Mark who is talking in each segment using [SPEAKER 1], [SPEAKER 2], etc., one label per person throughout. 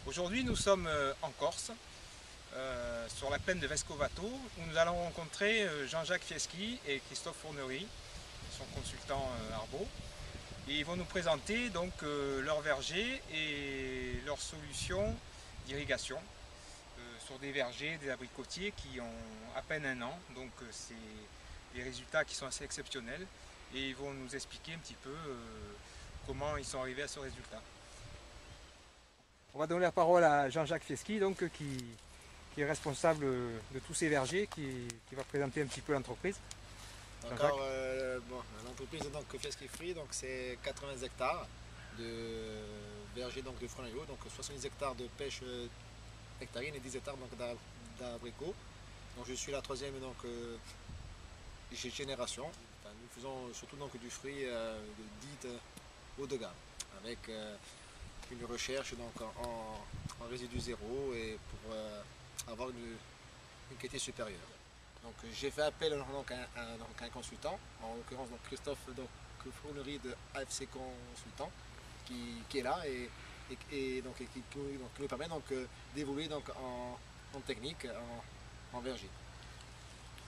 [SPEAKER 1] Aujourd'hui, nous sommes en Corse, sur la plaine de Vescovato, où nous allons rencontrer Jean-Jacques Fieschi et Christophe Fournery, qui sont consultants Arbo. Et ils vont nous présenter donc leur verger et leurs solutions d'irrigation sur des vergers, des abricotiers qui ont à peine un an. Donc c'est des résultats qui sont assez exceptionnels. Et ils vont nous expliquer un petit peu comment ils sont arrivés à ce résultat. On va donner la parole à Jean-Jacques Fieschi, donc, qui est responsable de tous ces vergers, qui va présenter un petit peu l'entreprise.
[SPEAKER 2] Encore, l'entreprise Fieschi Fruits, donc c'est 80 hectares de vergers donc, de fruits donc 70 hectares de pêche hectarine et 10 hectares d'abricots. Donc je suis la troisième génération. Enfin, nous faisons surtout donc, du fruit dit haut de gamme, avec une recherche donc, en résidu zéro et pour avoir une qualité supérieure. Donc j'ai fait appel à un consultant, en l'occurrence Christophe Fournery de AFC Consultant, qui est là et qui nous permet d'évoluer en technique, en verger.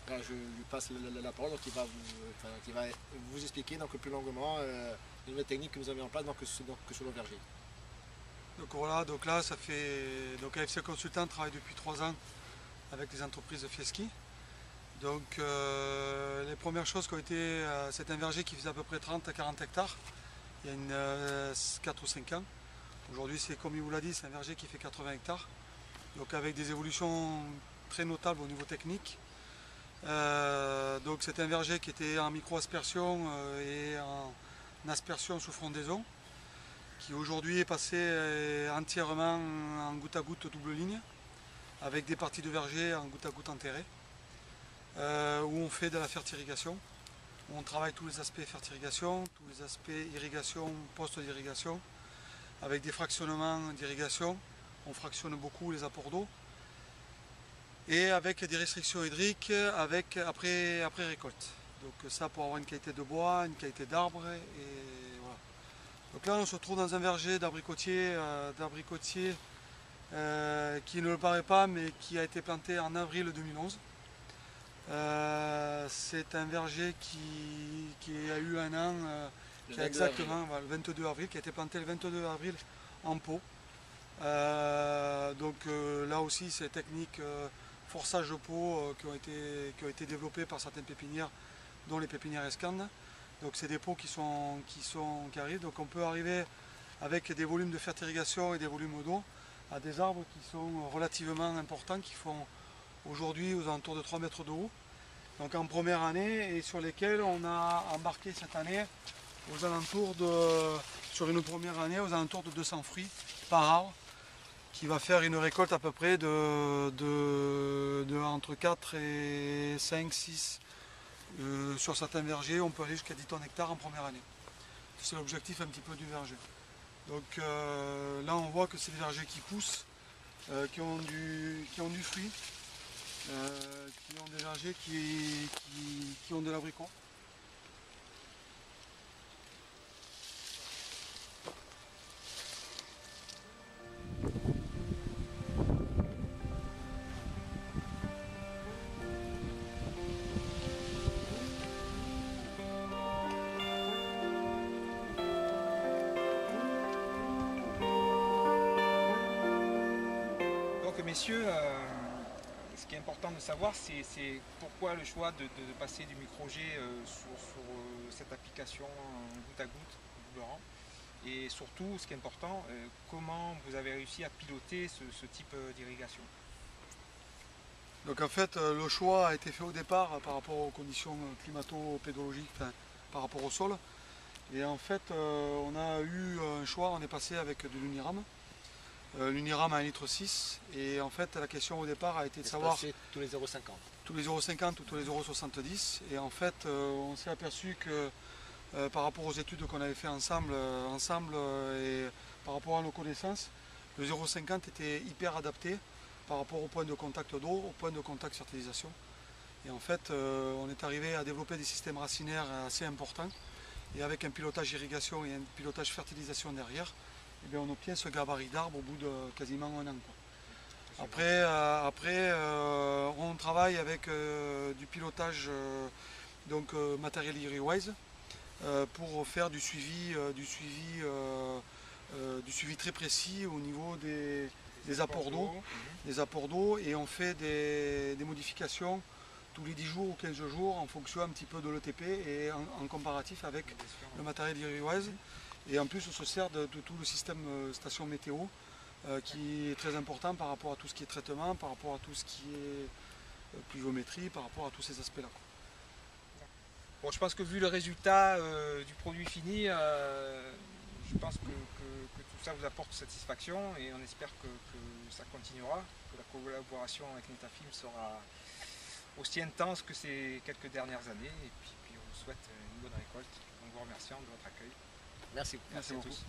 [SPEAKER 2] Là, je lui passe la parole, donc qui va vous expliquer plus longuement les nouvelles techniques que nous avons mis en place sur le verger.
[SPEAKER 3] Donc voilà, donc là ça fait AFC Consultant travaille depuis 3 ans avec les entreprises de Fieschi. Donc les premières choses qui ont été, c'est un verger qui faisait à peu près 30 à 40 hectares il y a 4 ou 5 ans. Aujourd'hui, c'est comme il vous l'a dit, c'est un verger qui fait 80 hectares. Donc avec des évolutions très notables au niveau technique. Donc c'est un verger qui était en micro-aspersion et en aspersion sous frondaison, qui aujourd'hui est passé entièrement en goutte à goutte double ligne, avec des parties de verger en goutte à goutte enterrées. Où on fait de la fertirigation, où on travaille tous les aspects fertirigation, tous les aspects irrigation, post-d'irrigation, avec des fractionnements d'irrigation. On fractionne beaucoup les apports d'eau et avec des restrictions hydriques après récolte. Donc ça pour avoir une qualité de bois, une qualité d'arbre et voilà. Donc là on se retrouve dans un verger d'abricotier qui ne le paraît pas mais qui a été planté en avril 2011. C'est un verger qui a eu un an, qui a exactement le 22 avril, qui a été planté le 22 avril en pot. Donc là aussi c'est techniques forçage de pot qui ont été développées par certaines pépinières, dont les pépinières Escande. Donc c'est des pots qui arrivent. Donc on peut arriver avec des volumes de fertirigation et des volumes d'eau à des arbres qui sont relativement importants, qui font aujourd'hui aux alentours de 3 mètres de haut, donc en première année, et sur lesquels on a embarqué cette année sur une première année aux alentours de 200 fruits par arbre, qui va faire une récolte à peu près entre 4 et 5, 6 sur certains vergers, on peut aller jusqu'à 10 tonnes hectares en première année. C'est l'objectif un petit peu du verger. Donc là on voit que c'est des vergers qui poussent, qui ont du fruit. Qui ont des vergers qui ont de l'abricot.
[SPEAKER 1] Donc messieurs, ce qui est important de savoir, c'est pourquoi le choix de passer du micro-jet sur cette application goutte à goutte, double rang. Et surtout, ce qui est important, comment vous avez réussi à piloter ce type d'irrigation.
[SPEAKER 3] Donc en fait, le choix a été fait au départ par rapport aux conditions climato-pédologiques, enfin, par rapport au sol. Et en fait, on a eu un choix, on est passé avec de l'Uniram. L'Uniram à 1,6 litre et en fait la question au départ a été de savoir
[SPEAKER 2] tous les 0,50
[SPEAKER 3] tous les 0,50 ou tous les 0,70 et en fait on s'est aperçu que par rapport aux études qu'on avait fait ensemble et par rapport à nos connaissances, le 0,50 était hyper adapté par rapport au point de contact d'eau, au point de contact fertilisation. Et en fait on est arrivé à développer des systèmes racinaires assez importants et avec un pilotage irrigation et un pilotage fertilisation derrière, eh bien, on obtient ce gabarit d'arbre au bout de quasiment un an, quoi. Après, on travaille avec du pilotage matériel Earywise pour faire du suivi très précis au niveau des apports d'eau, et on fait des modifications tous les 10 jours ou 15 jours en fonction un petit peu de l'ETP et en comparatif avec le matériel Earywise. Et en plus on se sert de tout le système station météo qui est très important par rapport à tout ce qui est traitement, par rapport à tout ce qui est pluviométrie, par rapport à tous ces aspects-là.
[SPEAKER 1] Bon, je pense que vu le résultat du produit fini, je pense que tout ça vous apporte satisfaction et on espère que ça continuera, que la collaboration avec Netafim sera aussi intense que ces quelques dernières années. Et puis on vous souhaite une bonne récolte en vous remerciant de votre accueil.
[SPEAKER 2] Merci.
[SPEAKER 1] Merci à tous.